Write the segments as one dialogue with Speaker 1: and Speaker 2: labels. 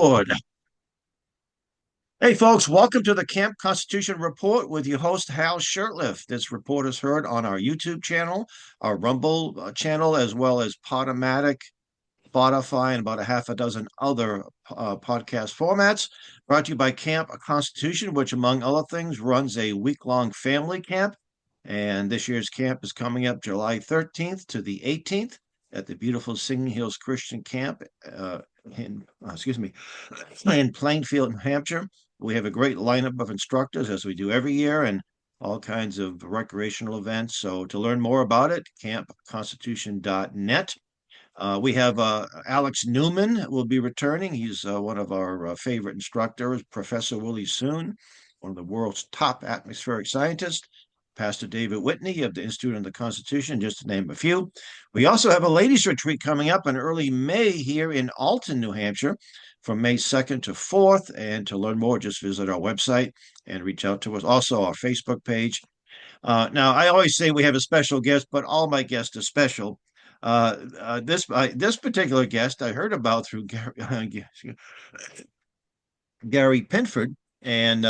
Speaker 1: Lord. Hey, folks, welcome to the Camp Constitution Report with your host, Hal Shurtleff. This report is heard on our YouTube channel, our Rumble channel, as well as Podomatic, Spotify, and about a half a dozen other podcast formats. Brought to you by Camp Constitution, which, among other things, runs a week-long family camp. And this year's camp is coming up July 13th to the 18th at the beautiful Singing Hills Christian Camp in Plainfield, New Hampshire. We have a great lineup of instructors as we do every year and all kinds of recreational events. So to learn more about it, campconstitution.net. We have Alex Newman will be returning. He's one of our favorite instructors, Professor Willie Soon, one of the world's top atmospheric scientists. Pastor David Whitney of the Institute of the Constitution, just to name a few. We also have a ladies' retreat coming up in early May here in Alton, New Hampshire, from May 2nd to 4th. And to learn more, just visit our website and reach out to us. Also, our Facebook page. Now, I always say we have a special guest, but all my guests are special. This particular guest I heard about through Gary Pinford and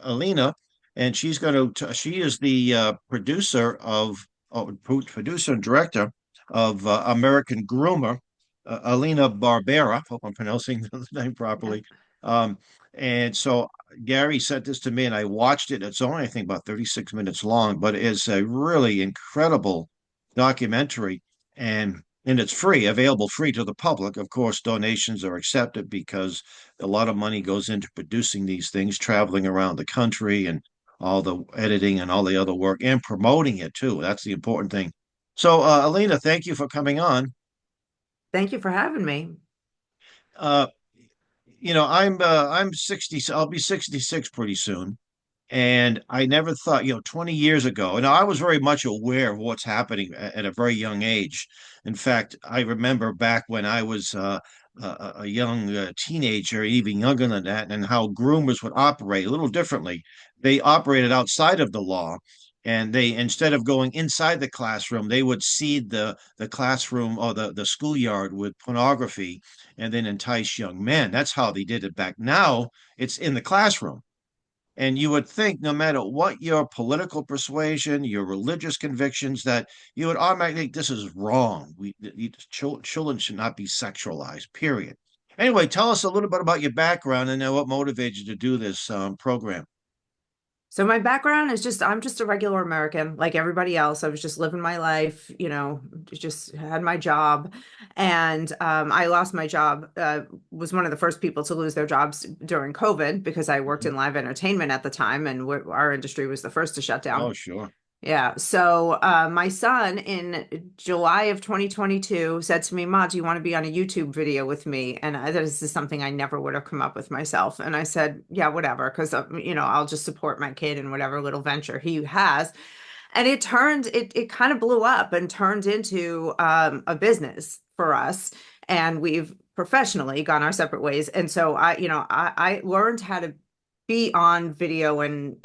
Speaker 1: Elena, and she is the producer and director of American Groomer, Elena Barbera. Hope I'm pronouncing the name properly. And so Gary sent this to me, and I watched it. It's only, I think, about 36 minutes long, but it's a really incredible documentary, and it's available free to the public. Of course, donations are accepted because a lot of money goes into producing these things, traveling around the country, and all the editing and all the other work, and promoting it too. That's the important thing. So, Alina, thank you for coming on.
Speaker 2: Thank you for having me.
Speaker 1: Uh, I'm 60. I'll be 66 pretty soon. And I never thought, 20 years ago, and I was very much aware of what's happening at a very young age. In fact, I remember back when I was a young teenager, even younger than that, and how groomers would operate a little differently. They operated outside of the law, and they, instead of going inside the classroom, they would seed the classroom or the schoolyard with pornography and then entice young men. That's how they did it back. Now it's in the classroom. And you would think, no matter what your political persuasion, your religious convictions, that you would automatically think this is wrong. Children should not be sexualized, period. Anyway, tell us a little bit about your background and what motivated you to do this program.
Speaker 2: So my background is I'm just a regular American, like everybody else. I was just living my life, just had my job. And I lost my job, was one of the first people to lose their jobs during COVID because I worked in live entertainment at the time, and our industry was the first to shut down.
Speaker 1: Oh, sure.
Speaker 2: Yeah. So my son in July of 2022 said to me, "Ma, do you want to be on a YouTube video with me?" And this is something I never would have come up with myself. And I said, "Yeah, whatever," because I'll just support my kid in whatever little venture he has. And it kind of blew up and turned into a business for us. And we've professionally gone our separate ways. And so I learned how to be on video and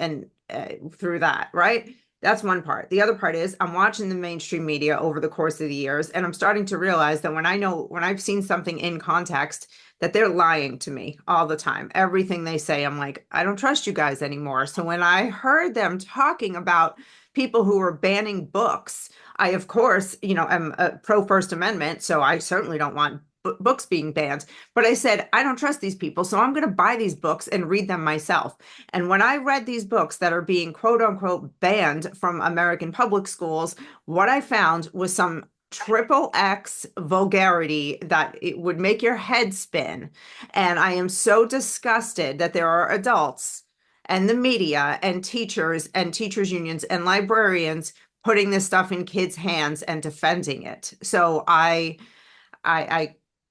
Speaker 2: through that, right? That's one part. The other part is I'm watching the mainstream media over the course of the years, and I'm starting to realize that when I've seen something in context, that they're lying to me all the time. Everything they say, I'm like, I don't trust you guys anymore. So when I heard them talking about people who were banning books, I, of course, am a pro First Amendment, so I certainly don't want books being banned. But I said, I don't trust these people, so I'm going to buy these books and read them myself. And when I read these books that are being quote unquote banned from American public schools, what I found was some triple X vulgarity that it would make your head spin. And I am so disgusted that there are adults and the media and teachers unions and librarians putting this stuff in kids' hands and defending it. So I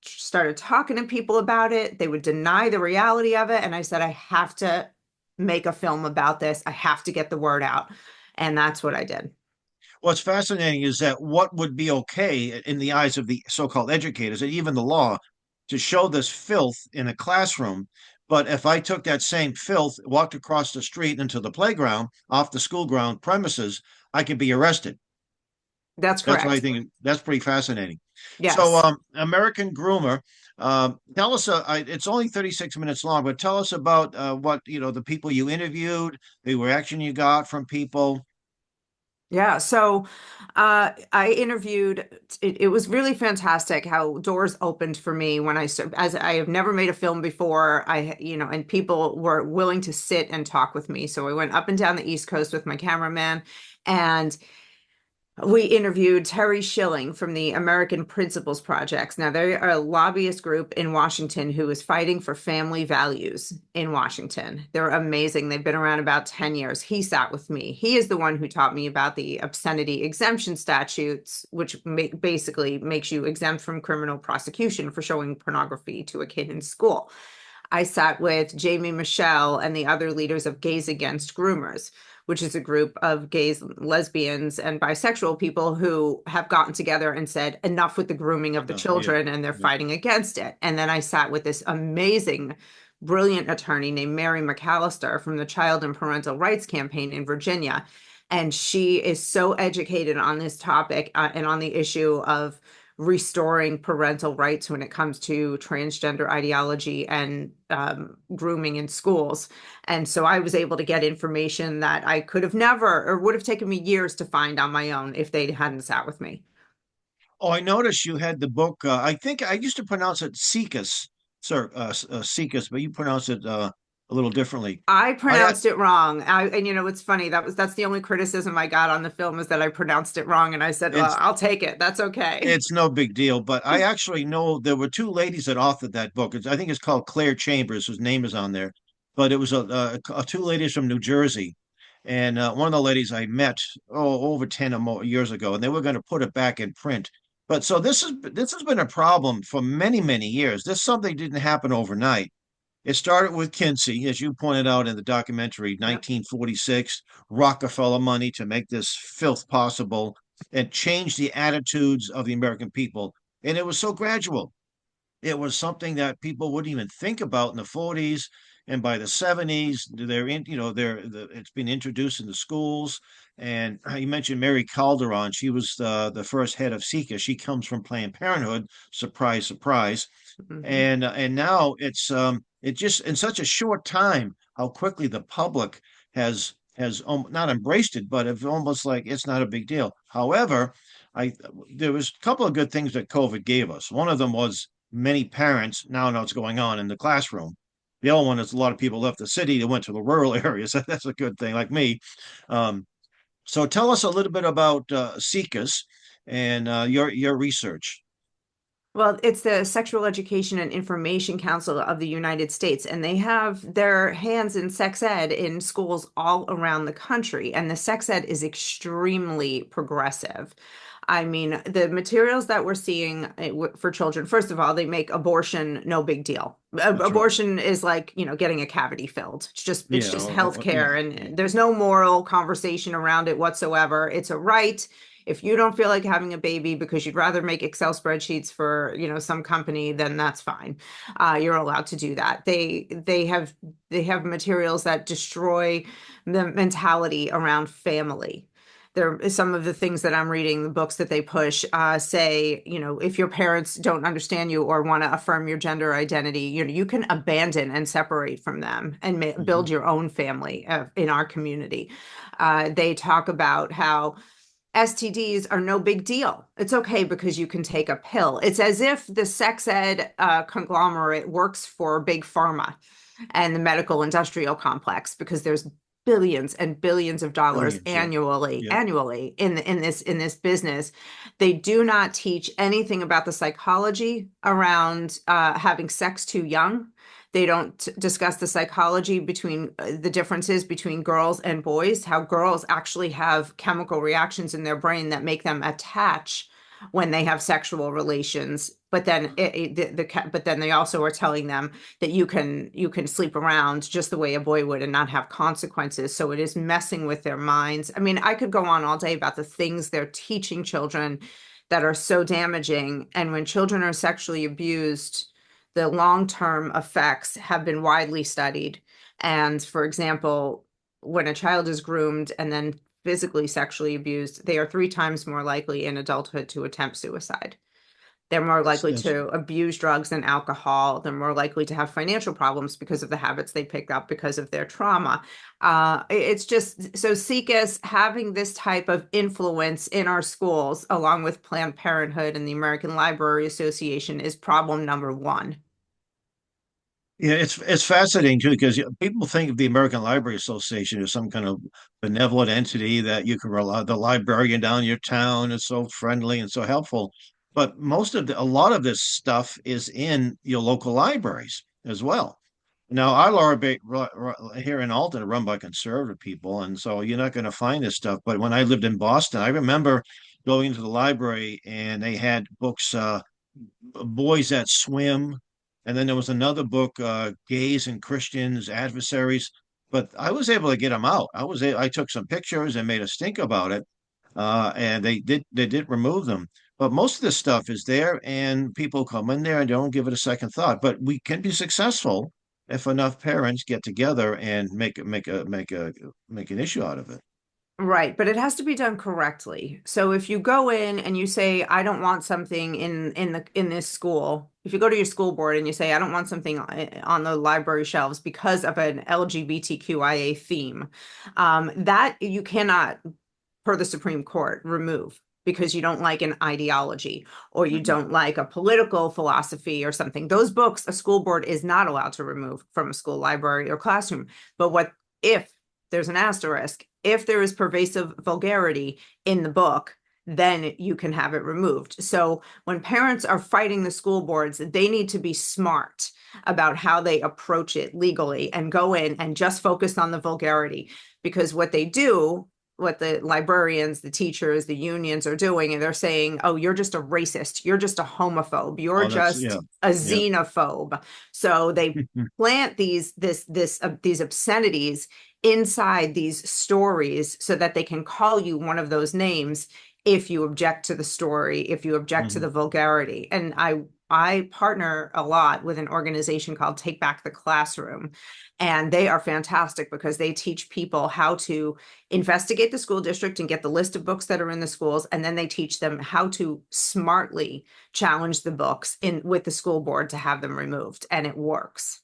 Speaker 2: started talking to people about it. They would deny the reality of it. And I said, I have to make a film about this. I have to get the word out. And that's what I did.
Speaker 1: What's fascinating is that what would be okay in the eyes of the so-called educators and even the law to show this filth in a classroom. But if I took that same filth, walked across the street into the playground, off the school ground premises, I could be arrested.
Speaker 2: That's
Speaker 1: That's what I
Speaker 2: correct.
Speaker 1: think. That's pretty fascinating. So,
Speaker 2: Yes.
Speaker 1: American Groomer. Tell us. It's only 36 minutes long, but tell us about what the people you interviewed, the reaction you got from people.
Speaker 2: Yeah, so I interviewed. It was really fantastic how doors opened for me when as I have never made a film before. And people were willing to sit and talk with me. So I went up and down the East Coast with my cameraman, and we interviewed Terry Schilling from the American Principles Projects. Now, they are a lobbyist group in Washington who is fighting for family values in Washington. They're amazing. They've been around about 10 years. He sat with me. He is the one who taught me about the obscenity exemption statutes, which basically makes you exempt from criminal prosecution for showing pornography to a kid in school. I sat with Jamie Michelle and the other leaders of Gays Against Groomers, which is a group of gays, lesbians, and bisexual people who have gotten together and said, enough with the grooming of the
Speaker 1: Yeah,
Speaker 2: children, and they're
Speaker 1: yeah.
Speaker 2: fighting against it. And then I sat with this amazing, brilliant attorney named Mary McAllister from the Child and Parental Rights Campaign in Virginia. And she is so educated on this topic and on the issue of restoring parental rights when it comes to transgender ideology and grooming in schools. And so I was able to get information that I could have never or would have taken me years to find on my own if they hadn't sat with me.
Speaker 1: Oh, I noticed you had the book. I think I used to pronounce it Sikas, sir, Sikas, but you pronounce it a little differently.
Speaker 2: I
Speaker 1: I
Speaker 2: pronounced it wrong. And it's funny. That's the only criticism I got on the film is that I pronounced it wrong. And I said, well,
Speaker 1: it's
Speaker 2: I'll take it. That's okay.
Speaker 1: it's no big deal. But I actually know there were two ladies that authored that book. I think it's called Claire Chambers, whose name is on there. But it was two ladies from New Jersey, and one of the ladies I met over 10 or more years ago, and they were going to put it back in print. But so this has been a problem for many years. This something didn't happen overnight. It started with Kinsey, as you pointed out in the documentary,
Speaker 2: Yep.
Speaker 1: 1946, Rockefeller money to make this filth possible and change the attitudes of the American people. And it was so gradual. It was something that people wouldn't even think about in the 40s, and by the 70s it's been introduced in the schools. And you mentioned Mary Calderon. She was the first head of SICA. She comes from Planned Parenthood. Surprise, surprise.
Speaker 2: Mhm.
Speaker 1: And now it just in such a short time how quickly the public has not embraced it, but it's almost like it's not a big deal. However, I there was a couple of good things that COVID gave us. One of them was many parents now know what's going on in the classroom. The other one is a lot of people left the city, they went to the rural areas. That's a good thing, like me. Um, so tell us a little bit about SICAS and your research.
Speaker 2: Well, it's the Sexual Education and Information Council of the United States, and they have their hands in sex ed in schools all around the country. And the sex ed is extremely progressive. I mean, the materials that we're seeing for children, first of all, they make abortion no big deal.
Speaker 1: That's right.
Speaker 2: Abortion is like, getting a cavity filled. It's
Speaker 1: Yeah,
Speaker 2: just health
Speaker 1: yeah,
Speaker 2: care,
Speaker 1: yeah.
Speaker 2: and there's no moral conversation around it whatsoever. It's a right. If you don't feel like having a baby because you'd rather make Excel spreadsheets for, some company, then that's fine. You're allowed to do that. They have materials that destroy the mentality around family. There is some of the things that I'm reading, the books that they push, say, if your parents don't understand you or want to affirm your gender identity, you can abandon and separate from them and
Speaker 1: Mhm.
Speaker 2: build your own family in our community. They talk about how STDs are no big deal. It's okay because you can take a pill. It's as if the sex ed conglomerate works for big pharma and the medical industrial complex because there's billions and billions of dollars
Speaker 1: Billions, yeah.
Speaker 2: annually
Speaker 1: Yeah.
Speaker 2: annually in this business. They do not teach anything about the psychology around having sex too young. They don't discuss the psychology between the differences between girls and boys, how girls actually have chemical reactions in their brain that make them attach when they have sexual relations. But then but then they also are telling them that you can sleep around just the way a boy would and not have consequences. So it is messing with their minds. I mean, I could go on all day about the things they're teaching children that are so damaging. And when children are sexually abused, the long-term effects have been widely studied. And for example, when a child is groomed and then physically sexually abused, they are 3 times more likely in adulthood to attempt suicide. They're more likely
Speaker 1: That's
Speaker 2: to abuse drugs and alcohol. They're more likely to have financial problems because of the habits they picked up because of their trauma. It's just so SICUS having this type of influence in our schools, along with Planned Parenthood and the American Library Association, is problem number one.
Speaker 1: Yeah, it's fascinating too because people think of the American Library Association as some kind of benevolent entity that you can rely the librarian down your town is so friendly and so helpful. But a lot of this stuff is in your local libraries as well. Now, our library here in Alton are run by conservative people, and so you're not going to find this stuff. But when I lived in Boston, I remember going to the library and they had books, Boys That Swim, and then there was another book, Gays and Christians, Adversaries. But I was able to get them out. I took some pictures and made a stink about it, and they did remove them. But most of this stuff is there, and people come in there and don't give it a second thought. But we can be successful if enough parents get together and make an issue out of it.
Speaker 2: Right, but it has to be done correctly. So if you go in and you say, I don't want something in this school, if you go to your school board and you say, I don't want something on the library shelves because of an LGBTQIA theme, that you cannot, per the Supreme Court, remove because you don't like an ideology or you
Speaker 1: Mhm.
Speaker 2: don't like a political philosophy or something. Those books, a school board is not allowed to remove from a school library or classroom. But what if there's an asterisk? If there is pervasive vulgarity in the book, then you can have it removed. So when parents are fighting the school boards, they need to be smart about how they approach it legally and go in and just focus on the vulgarity. Because what they do, what the librarians, the teachers, the unions are doing, and they're saying, oh, you're just a racist, you're just a homophobe, you're
Speaker 1: Oh, that's yeah,
Speaker 2: just a
Speaker 1: yeah.
Speaker 2: xenophobe. So they plant these obscenities inside these stories so that they can call you one of those names if you object to the story, if you object to
Speaker 1: Mhm.
Speaker 2: the vulgarity. And I partner a lot with an organization called Take Back the Classroom, and they are fantastic because they teach people how to investigate the school district and get the list of books that are in the schools, and then they teach them how to smartly challenge the books in with the school board to have them removed, and it works.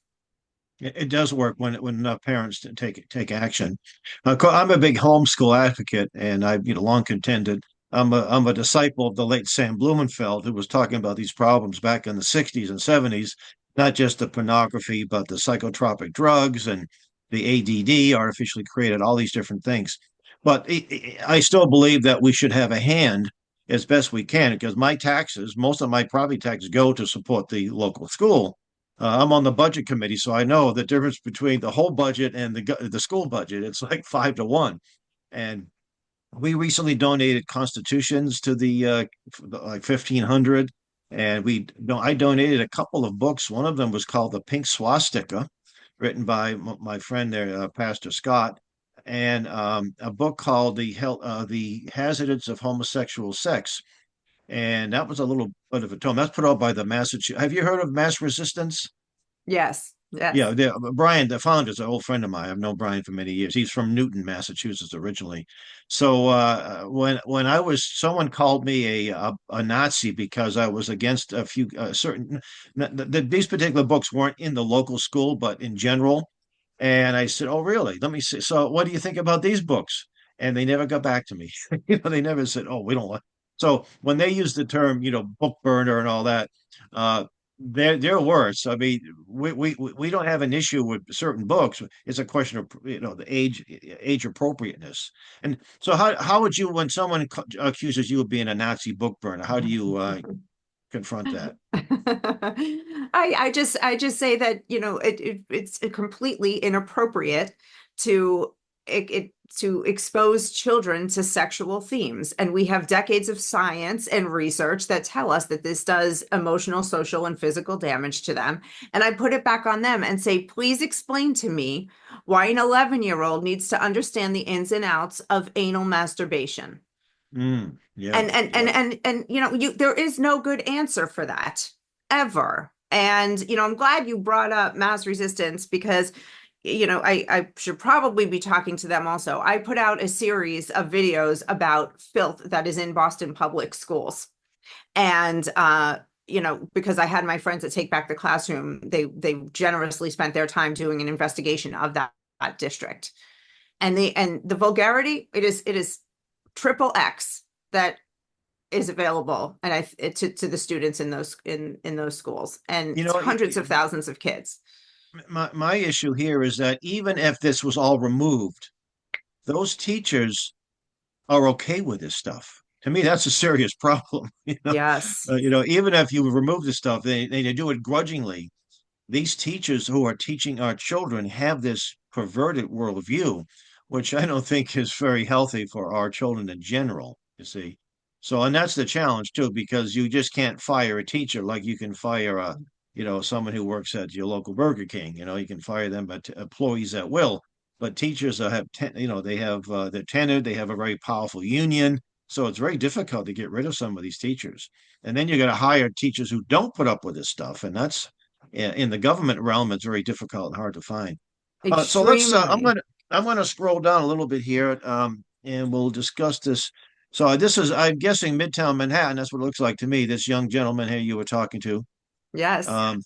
Speaker 1: It does work when enough parents take action. I'm a big homeschool advocate, and I've long contended. I'm a disciple of the late Sam Blumenfeld, who was talking about these problems back in the '60s and '70s, not just the pornography, but the psychotropic drugs and the ADD, artificially created, all these different things. But I still believe that we should have a hand as best we can because most of my property taxes go to support the local school. I'm on the budget committee, so I know the difference between the whole budget and the school budget. It's like 5 to 1. And we recently donated constitutions to the like 1,500, and I donated a couple of books. One of them was called The Pink Swastika, written by my friend there, Pastor Scott, and a book called The Hazards of Homosexual Sex. And that was a little bit of a tome. That's put out by the Massachusetts. Have you heard of Mass Resistance?
Speaker 2: Yes,
Speaker 1: Yeah,
Speaker 2: yes.
Speaker 1: Brian, the founder, is an old friend of mine. I've known Brian for many years. He's from Newton, Massachusetts, originally. So when someone called me a Nazi because I was against a few certain these particular books weren't in the local school, but in general. And I said, "Oh, really? Let me see. So, what do you think about these books?" And they never got back to me. They never said, "Oh, we don't like." So when they use the term, book burner and all that, uh, they're worse. I mean, we don't have an issue with certain books. It's a question of the age appropriateness. And so how would you, when someone accuses you of being a Nazi book burner, how do you confront that?
Speaker 2: I just say that it's completely inappropriate to to expose children to sexual themes, and we have decades of science and research that tell us that this does emotional, social, and physical damage to them. And I put it back on them and say, please explain to me why an 11-year-old needs to understand the ins and outs of anal masturbation.
Speaker 1: Yeah,
Speaker 2: And there is no good answer for that ever. And I'm glad you brought up mass resistance because I should probably be talking to them also. I put out a series of videos about filth that is in Boston public schools. And because I had my friends that Take Back the Classroom, they generously spent their time doing an investigation of that district. And the vulgarity, it is triple X that is available and to the students in those schools, and
Speaker 1: You
Speaker 2: it's
Speaker 1: know,
Speaker 2: hundreds of thousands of kids.
Speaker 1: my issue here is that even if this was all removed, those teachers are okay with this stuff. To me, that's a serious problem.
Speaker 2: Yes.
Speaker 1: Even if you remove this stuff, they do it grudgingly. These teachers who are teaching our children have this perverted worldview, which I don't think is very healthy for our children in general, you see. So, and that's the challenge too, because you just can't fire a teacher like you can fire someone who works at your local Burger King. You can fire them, but employees at will. But teachers they have they're tenured, they have a very powerful union. So it's very difficult to get rid of some of these teachers. And then you got to hire teachers who don't put up with this stuff. And that's in the government realm, it's very difficult and hard to find. So let's.
Speaker 2: Extremely.
Speaker 1: I'm gonna scroll down a little bit here, and we'll discuss this. So this is, I'm guessing, Midtown Manhattan. That's what it looks like to me. This young gentleman here you were talking to.
Speaker 2: Yes.
Speaker 1: Um,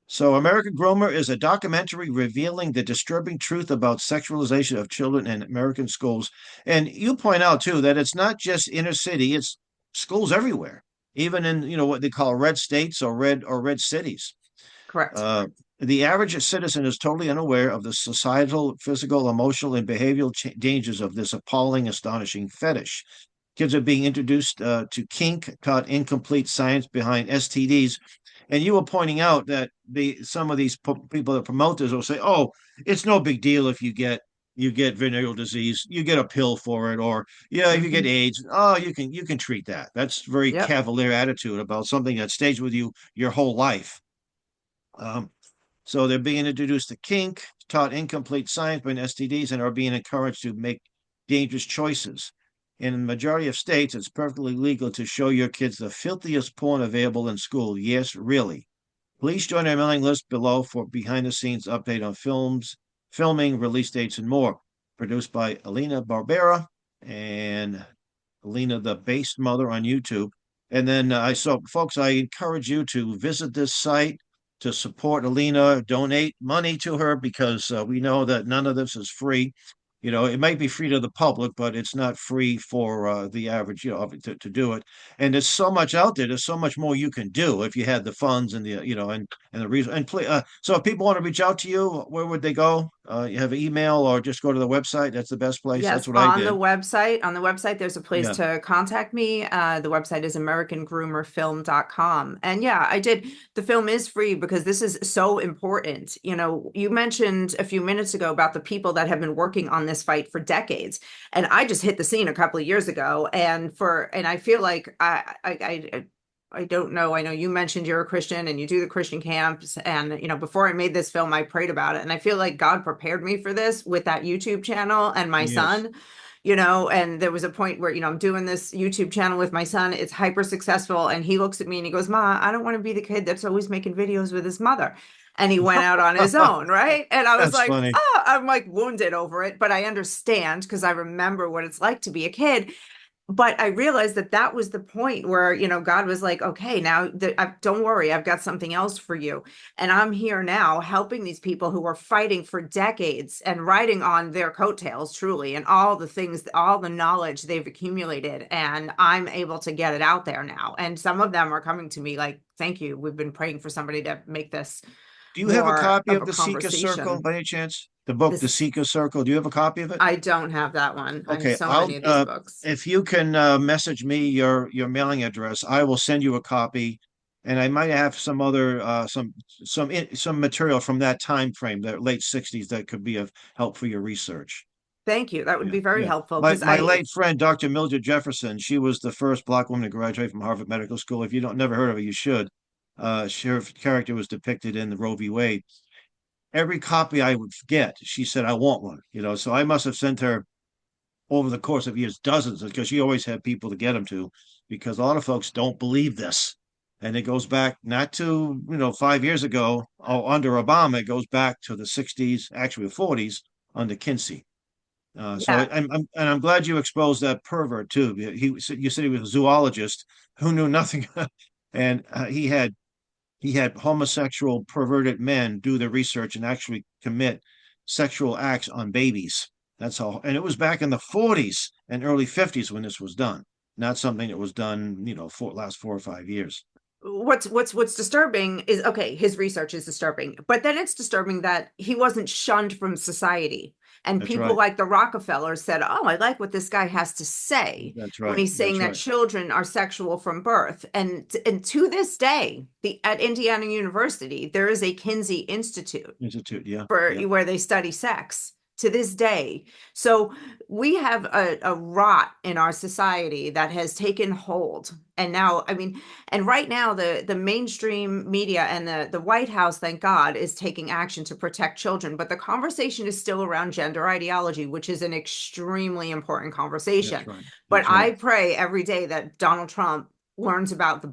Speaker 1: so American Groomer is a documentary revealing the disturbing truth about sexualization of children in American schools. And you point out too that it's not just inner city; it's schools everywhere, even in what they call red states or red cities.
Speaker 2: Correct.
Speaker 1: Uh, the average citizen is totally unaware of the societal, physical, emotional, and behavioral dangers of this appalling, astonishing fetish. Kids are being introduced to kink, taught incomplete science behind STDs. And you were pointing out that some of these people that promote this will say, "Oh, it's no big deal if you get venereal disease, you get a pill for it, or yeah, if you get
Speaker 2: Hmm.
Speaker 1: AIDS, oh, you can treat that." That's very
Speaker 2: Yep.
Speaker 1: cavalier attitude about something that stays with you your whole life. Um, so they're being introduced to kink, taught incomplete science by STDs, and are being encouraged to make dangerous choices. In the majority of states, it's perfectly legal to show your kids the filthiest porn available in school. Yes, really. Please join our mailing list below for behind the scenes update on films, filming, release dates, and more. Produced by Elena Barbera and Elena the Based Mother on YouTube. And then folks, I encourage you to visit this site to support Alina, donate money to her because we know that none of this is free. It might be free to the public, but it's not free for the average, to do it. And there's so much out there. There's so much more you can do if you had the funds and and the reason. And please, so if people want to reach out to you, where would they go? You have an email or just go to the website. That's the best place. That's
Speaker 2: Yes,
Speaker 1: what I did.
Speaker 2: on the website, there's a place
Speaker 1: Yeah.
Speaker 2: to contact me. The website is americangroomerfilm.com. And yeah, I did. The film is free because this is so important. You mentioned a few minutes ago about the people that have been working on this fight for decades. And I just hit the scene a couple of years ago. And I feel like I don't know. I know you mentioned you're a Christian and you do the Christian camps. And, before I made this film, I prayed about it. And I feel like God prepared me for this with that YouTube channel and my
Speaker 1: Yes.
Speaker 2: son, and there was a point where, I'm doing this YouTube channel with my son. It's hyper successful. And he looks at me and he goes, Ma, I don't want to be the kid that's always making videos with his mother. And he went out on his own, right? And I was
Speaker 1: That's
Speaker 2: like,
Speaker 1: funny.
Speaker 2: oh, I'm like wounded over it, but I understand because I remember what it's like to be a kid. But I realized that was the point where, God was like, okay, now don't worry, I've got something else for you. And I'm here now helping these people who are fighting for decades and riding on their coattails, truly, and all the things, all the knowledge they've accumulated. And I'm able to get it out there now. And some of them are coming to me like, thank you. We've been praying for somebody to make this
Speaker 1: Do you have a
Speaker 2: more
Speaker 1: copy
Speaker 2: of
Speaker 1: of
Speaker 2: a
Speaker 1: The Seeker Circle
Speaker 2: conversation.
Speaker 1: by any chance? The book, The
Speaker 2: This,
Speaker 1: Seeker Circle. Do you have a copy of it?
Speaker 2: I don't have that one. I have
Speaker 1: Okay,
Speaker 2: so many of these books.
Speaker 1: if you can message me your mailing address, I will send you a copy, and I might have some other some material from that time frame, the late '60s, that could be of help for your research.
Speaker 2: Thank you. That would
Speaker 1: Yeah,
Speaker 2: be very
Speaker 1: yeah.
Speaker 2: helpful
Speaker 1: My
Speaker 2: because
Speaker 1: my late friend, Dr. Mildred Jefferson, she was the first Black woman to graduate from Harvard Medical School. If you don't never heard of her, you should. Her character was depicted in the Roe v. Wade. Every copy I would get, she said, "I want one." So I must have sent her over the course of years dozens, because she always had people to get them to, because a lot of folks don't believe this. And it goes back not to 5 years ago or under Obama. It goes back to the '60s, actually the '40s under Kinsey. So
Speaker 2: Yeah.
Speaker 1: I'm glad you exposed that pervert too. You said he was a zoologist who knew nothing, and he had homosexual perverted men do the research and actually commit sexual acts on babies. That's all. And it was back in the '40s and early '50s when this was done, not something that was done, for last 4 or 5 years.
Speaker 2: What's disturbing is, okay, his research is disturbing, but then it's disturbing that he wasn't shunned from society. And
Speaker 1: That's
Speaker 2: people
Speaker 1: right.
Speaker 2: like the Rockefellers said, "Oh, I like what this guy has to say
Speaker 1: That's
Speaker 2: when
Speaker 1: right.
Speaker 2: he's saying
Speaker 1: That's
Speaker 2: that
Speaker 1: right.
Speaker 2: children are sexual from birth." And to this day, the at Indiana University, there is a Kinsey Institute
Speaker 1: Institute. Yeah.
Speaker 2: for
Speaker 1: Yeah.
Speaker 2: where they study sex to this day. So we have a rot in our society that has taken hold. And now, I mean, and right now the mainstream media and the White House, thank God, is taking action to protect children. But the conversation is still around gender ideology, which is an extremely important conversation.
Speaker 1: That's right.
Speaker 2: But
Speaker 1: That's right.
Speaker 2: I pray every day that Donald Trump learns about the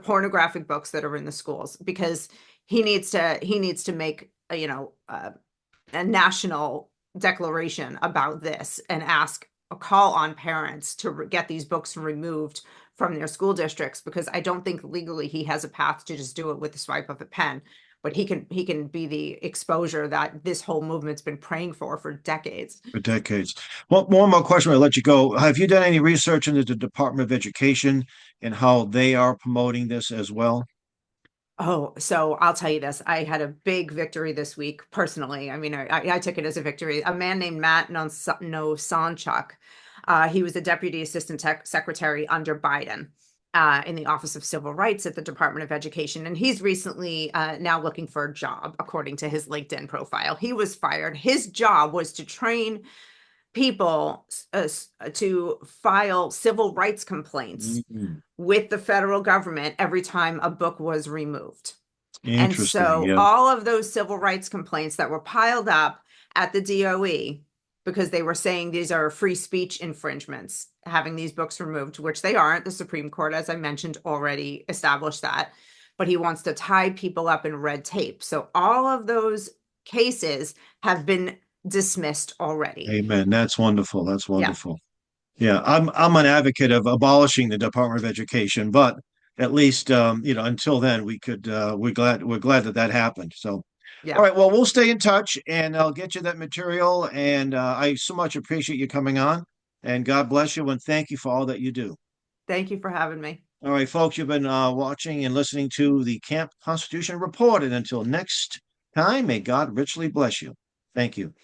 Speaker 2: pornographic books that are in the schools, because he needs to make a national declaration about this and ask a call on parents to get these books removed from their school districts, because I don't think legally he has a path to just do it with the swipe of a pen, but he can be the exposure that this whole movement's been praying for decades.
Speaker 1: For decades. Well, one more question. I'll let you go. Have you done any research into the Department of Education and how they are promoting this as well?
Speaker 2: Oh, so I'll tell you this. I had a big victory this week personally. I mean, I took it as a victory. A man named Matt Nosanchuk, he was the Deputy Assistant Secretary under Biden in the Office of Civil Rights at the Department of Education. And he's recently now looking for a job, according to his LinkedIn profile. He was fired. His job was to train people to file civil rights complaints
Speaker 1: Mhm.
Speaker 2: with the federal government every time a book was removed. And
Speaker 1: Interesting.
Speaker 2: so
Speaker 1: Yeah.
Speaker 2: all of those civil rights complaints that were piled up at the DOE, because they were saying these are free speech infringements, having these books removed, which they aren't. The Supreme Court, as I mentioned, already established that. But he wants to tie people up in red tape. So all of those cases have been dismissed already.
Speaker 1: Amen. That's wonderful. That's
Speaker 2: Yeah.
Speaker 1: wonderful. Yeah, I'm an advocate of abolishing the Department of Education, but at least until then we're glad that that happened. So, all
Speaker 2: Yeah.
Speaker 1: right, well, we'll stay in touch and I'll get you that material. And I so much appreciate you coming on. And God bless you and thank you for all that you do.
Speaker 2: Thank you for having me.
Speaker 1: All right, folks, you've been watching and listening to the Camp Constitution Report. And until next time, may God richly bless you. Thank you.